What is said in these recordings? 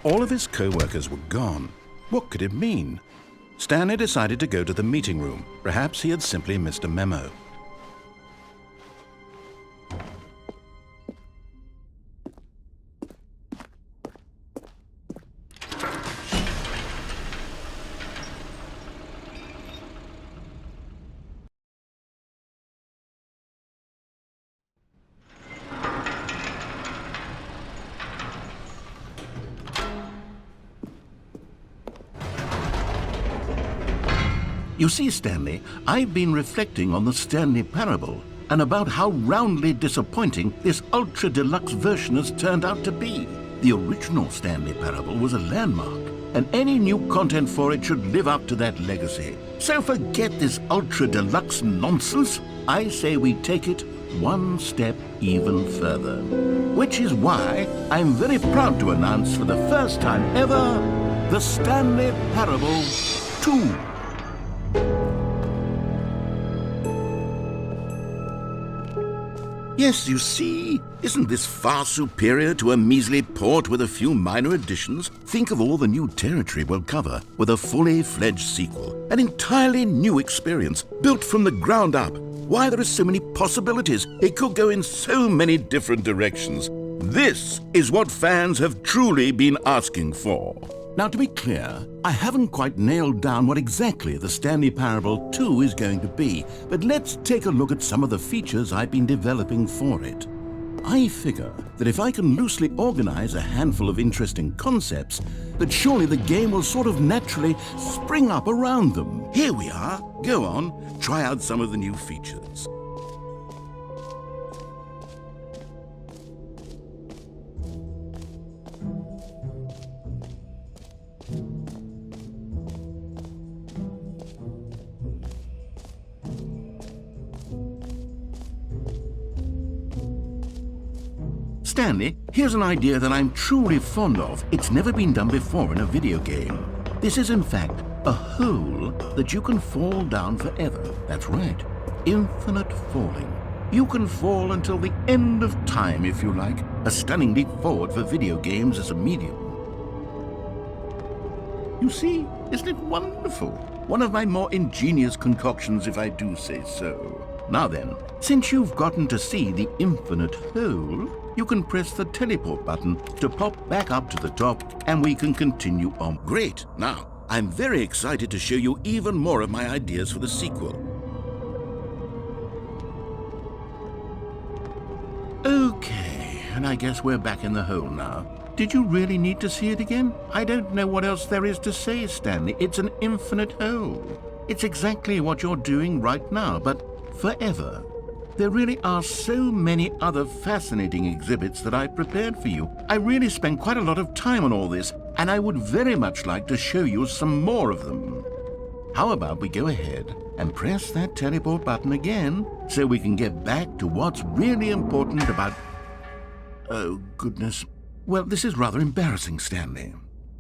All of his co-workers were gone. What could it mean? Stanley decided to go to the meeting room. Perhaps he had simply missed a memo. You see, Stanley, I've been reflecting on the Stanley Parable and about how roundly disappointing this Ultra Deluxe version has turned out to be. The original Stanley Parable was a landmark, and any new content for it should live up to that legacy. So forget this Ultra Deluxe nonsense. I say we take it one step even further. Which is why I'm very proud to announce for the first time ever, the Stanley Parable 2. Yes, you see, isn't this far superior to a measly port with a few minor additions? Think of all the new territory we'll cover with a fully fledged sequel. An entirely new experience, built from the ground up. Why, there are so many possibilities. It could go in so many different directions. This is what fans have truly been asking for. Now, to be clear, I haven't quite nailed down what exactly the Stanley Parable 2 is going to be, but let's take a look at some of the features I've been developing for it. I figure that if I can loosely organize a handful of interesting concepts, that surely the game will sort of naturally spring up around them. Here we are. Go on, try out some of the new features. Stanley, here's an idea that I'm truly fond of. It's never been done before in a video game. This is, in fact, a hole that you can fall down forever. That's right, infinite falling. You can fall until the end of time, if you like. A stunning leap forward for video games as a medium. You see, isn't it wonderful? One of my more ingenious concoctions, if I do say so. Now then, since you've gotten to see the infinite hole, you can press the teleport button to pop back up to the top, and we can continue on. Great! Now, I'm very excited to show you even more of my ideas for the sequel. Okay, and I guess we're back in the hole now. Did you really need to see it again? I don't know what else there is to say, Stanley. It's an infinite hole. It's exactly what you're doing right now, but forever. There really are so many other fascinating exhibits that I've prepared for you. I really spent quite a lot of time on all this, and I would very much like to show you some more of them. How about we go ahead and press that teleport button again, so we can get back to what's really important about... Oh, goodness. Well, this is rather embarrassing, Stanley.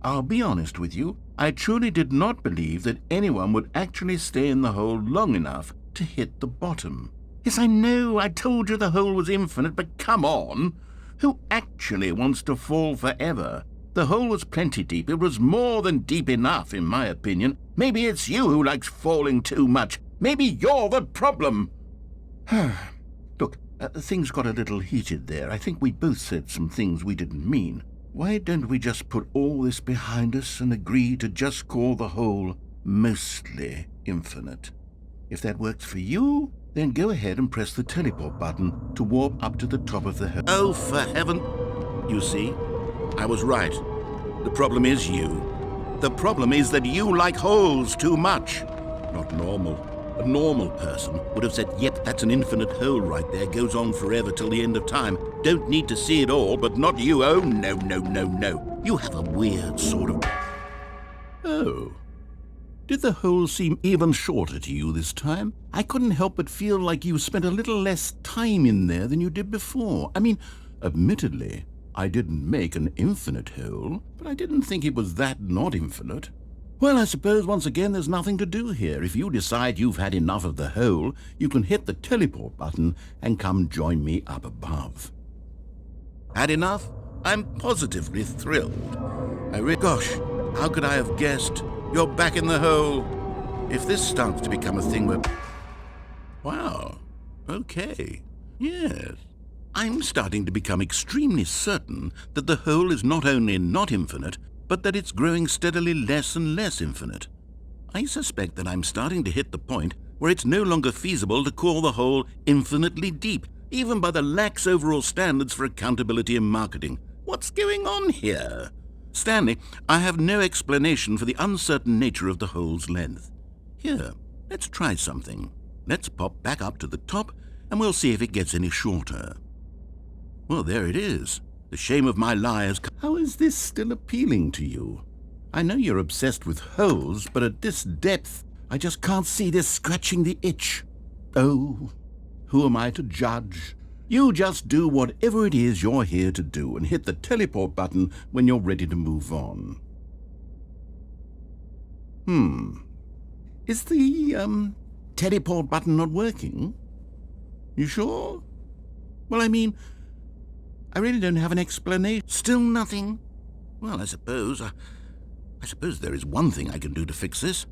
I'll be honest with you. I truly did not believe that anyone would actually stay in the hole long enough to hit the bottom. Yes, I know, I told you the hole was infinite, but come on! Who actually wants to fall forever? The hole was plenty deep. It was more than deep enough, in my opinion. Maybe it's you who likes falling too much. Maybe you're the problem! Look, things got a little heated there. I think we both said some things we didn't mean. Why don't we just put all this behind us and agree to just call the hole mostly infinite? If that works for you, then go ahead and press the teleport button to warp up to the top of the hole. Oh, for heaven! You see, I was right. The problem is you. The problem is that you like holes too much. Not normal. A normal person would have said, yep, that's an infinite hole right there, goes on forever till the end of time. Don't need to see it all, but not you. Oh, no, no, no, no. You have a weird sort of... Oh. Did the hole seem even shorter to you this time? I couldn't help but feel like you spent a little less time in there than you did before. I mean, admittedly, I didn't make an infinite hole, but I didn't think it was that not infinite. Well, I suppose once again there's nothing to do here. If you decide you've had enough of the hole, you can hit the teleport button and come join me up above. Had enough? I'm positively thrilled. Gosh, how could I have guessed? You're back in the hole. If this starts to become a thing where... Wow. Okay. Yes. I'm starting to become extremely certain that the hole is not only not infinite, but that it's growing steadily less and less infinite. I suspect that I'm starting to hit the point where it's no longer feasible to call the hole infinitely deep, even by the lax overall standards for accountability and marketing. What's going on here? Stanley, I have no explanation for the uncertain nature of the hole's length. Here, let's try something. Let's pop back up to the top, and we'll see if it gets any shorter. Well, there it is. The shame of my lies. How is this still appealing to you? I know you're obsessed with holes, but at this depth, I just can't see this scratching the itch. Oh, who am I to judge? You just do whatever it is you're here to do and hit the teleport button when you're ready to move on. Is the, teleport button not working? You sure? Well, I mean, I really don't have an explanation. Still nothing? Well, I suppose there is one thing I can do to fix this.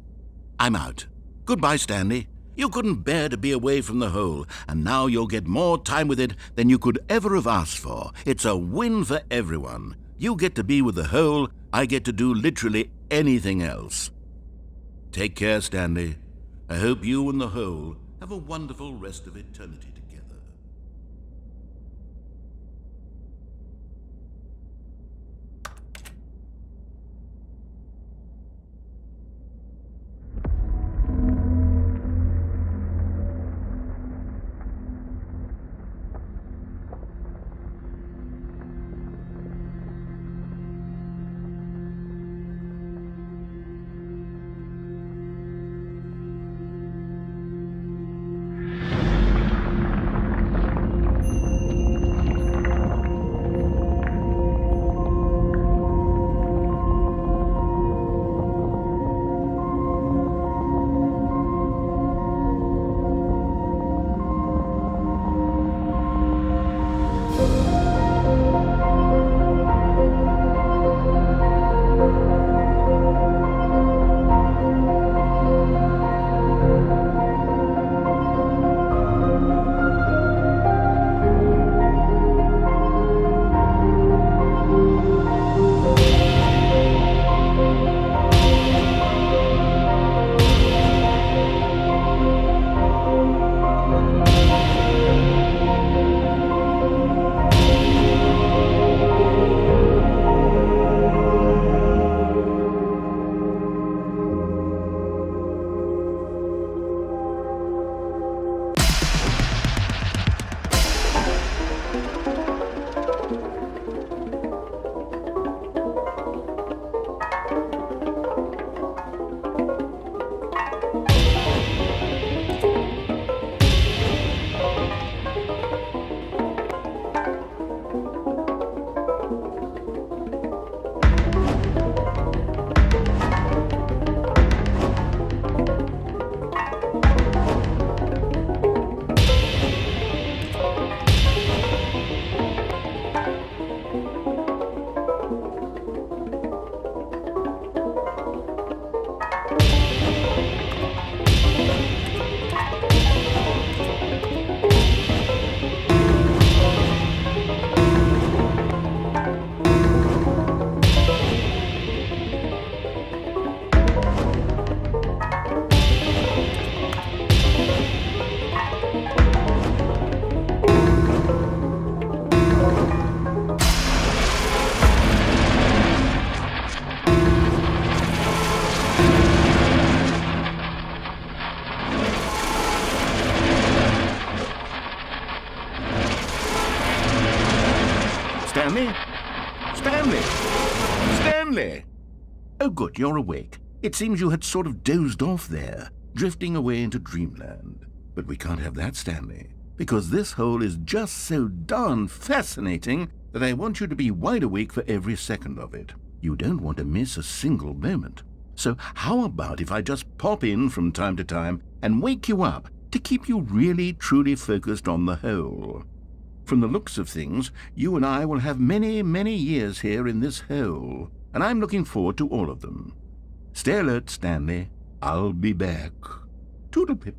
I'm out. Goodbye, Stanley. You couldn't bear to be away from the hole, and now you'll get more time with it than you could ever have asked for. It's a win for everyone. You get to be with the hole, I get to do literally anything else. Take care, Stanley. I hope you and the hole have a wonderful rest of eternity together. Stanley? Stanley! Stanley! Oh, good, you're awake. It seems you had sort of dozed off there, drifting away into dreamland. But we can't have that, Stanley, because this hole is just so darn fascinating that I want you to be wide awake for every second of it. You don't want to miss a single moment. So how about if I just pop in from time to time and wake you up to keep you really, truly focused on the hole? From the looks of things, you and I will have many, many years here in this hole, and I'm looking forward to all of them. Stay alert, Stanley. I'll be back. Toodle-pip.